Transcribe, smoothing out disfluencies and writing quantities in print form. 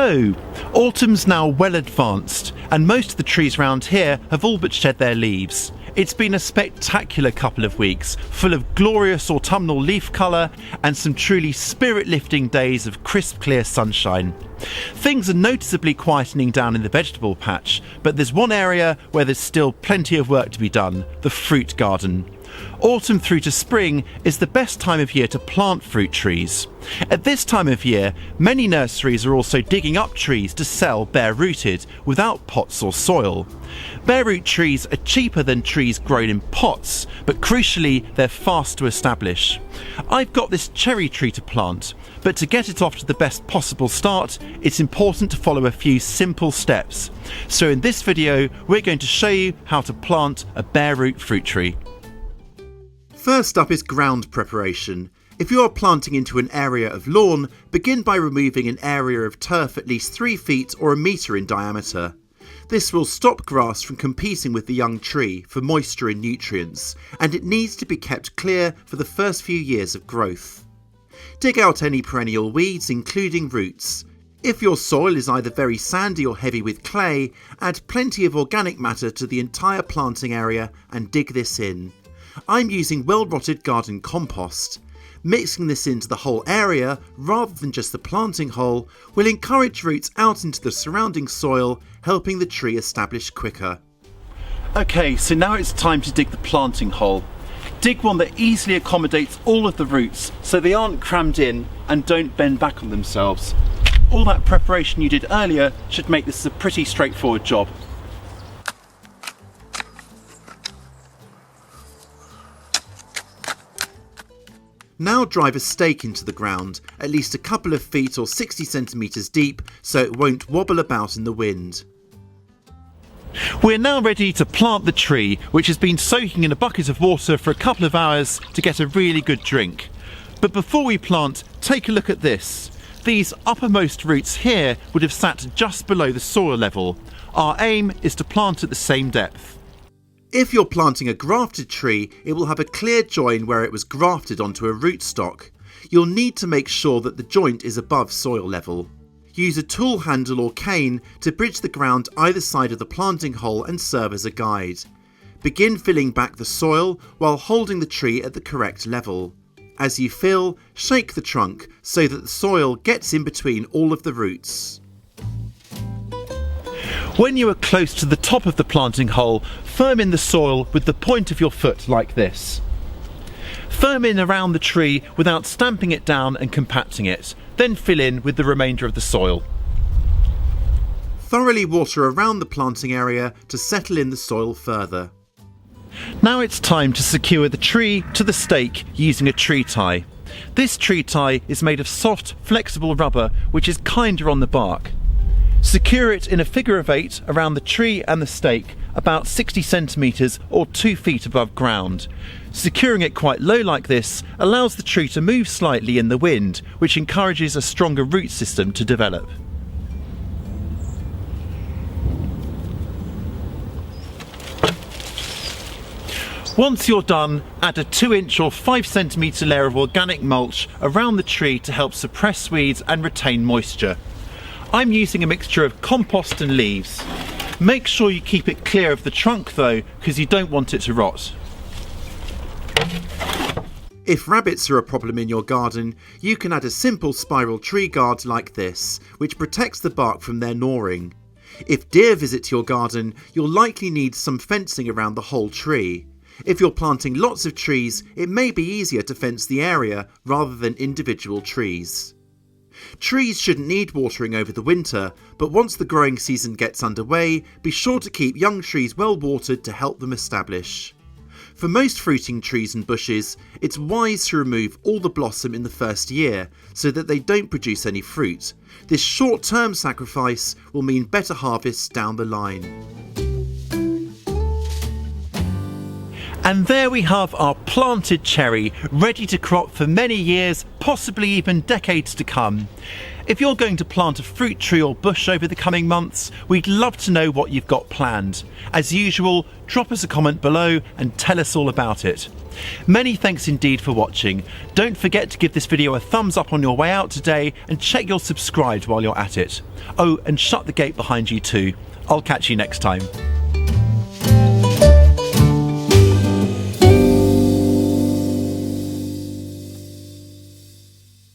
So, autumn's now well advanced, and most of the trees around here have all but shed their leaves. It's been a spectacular couple of weeks, full of glorious autumnal leaf colour and some truly spirit-lifting days of crisp, clear sunshine. Things are noticeably quietening down in the vegetable patch, but there's one area where there's still plenty of work to be done: the fruit garden. Autumn through to spring is the best time of year to plant fruit trees. At this time of year, many nurseries are also digging up trees to sell bare-rooted, without pots or soil. Bare-root trees are cheaper than trees grown in pots, but crucially they're fast to establish. I've got this cherry tree to plant, but to get it off to the best possible start, it's important to follow a few simple steps. So in this video, we're going to show you how to plant a bare-root fruit tree. First up is ground preparation. If you are planting into an area of lawn, begin by removing an area of turf at least 3 feet or a metre in diameter. This will stop grass from competing with the young tree for moisture and nutrients, and it needs to be kept clear for the first few years of growth. Dig out any perennial weeds, including roots. If your soil is either very sandy or heavy with clay, add plenty of organic matter to the entire planting area and dig this in. I'm using well-rotted garden compost. Mixing this into the whole area, rather than just the planting hole, will encourage roots out into the surrounding soil, helping the tree establish quicker. Okay, so now it's time to dig the planting hole. Dig one that easily accommodates all of the roots, so they aren't crammed in and don't bend back on themselves. All that preparation you did earlier should make this a pretty straightforward job. Now drive a stake into the ground, at least a couple of feet or 60 centimetres deep, so it won't wobble about in the wind. We're now ready to plant the tree, which has been soaking in a bucket of water for a couple of hours to get a really good drink. But before we plant, take a look at this. These uppermost roots here would have sat just below the soil level. Our aim is to plant at the same depth. If you're planting a grafted tree, it will have a clear join where it was grafted onto a rootstock. You'll need to make sure that the joint is above soil level. Use a tool handle or cane to bridge the ground either side of the planting hole and serve as a guide. Begin filling back the soil while holding the tree at the correct level. As you fill, shake the trunk so that the soil gets in between all of the roots. When you are close to the top of the planting hole, firm in the soil with the point of your foot like this. Firm in around the tree without stamping it down and compacting it, then fill in with the remainder of the soil. Thoroughly water around the planting area to settle in the soil further. Now it's time to secure the tree to the stake using a tree tie. This tree tie is made of soft, flexible rubber which is kinder on the bark. Secure it in a figure of 8 around the tree and the stake, about 60 centimetres or 2 feet above ground. Securing it quite low like this allows the tree to move slightly in the wind, which encourages a stronger root system to develop. Once you're done, add a 2-inch or 5 centimetre layer of organic mulch around the tree to help suppress weeds and retain moisture. I'm using a mixture of compost and leaves. Make sure you keep it clear of the trunk though, because you don't want it to rot. If rabbits are a problem in your garden, you can add a simple spiral tree guard like this, which protects the bark from their gnawing. If deer visit your garden, you'll likely need some fencing around the whole tree. If you're planting lots of trees, it may be easier to fence the area rather than individual trees. Trees shouldn't need watering over the winter, but once the growing season gets underway, be sure to keep young trees well watered to help them establish. For most fruiting trees and bushes, it's wise to remove all the blossom in the first year so that they don't produce any fruit. This short-term sacrifice will mean better harvests down the line. And there we have our planted cherry, ready to crop for many years, possibly even decades to come. If you're going to plant a fruit tree or bush over the coming months, we'd love to know what you've got planned. As usual, drop us a comment below and tell us all about it. Many thanks indeed for watching. Don't forget to give this video a thumbs up on your way out today and check you're subscribed while you're at it. Oh, and shut the gate behind you too. I'll catch you next time.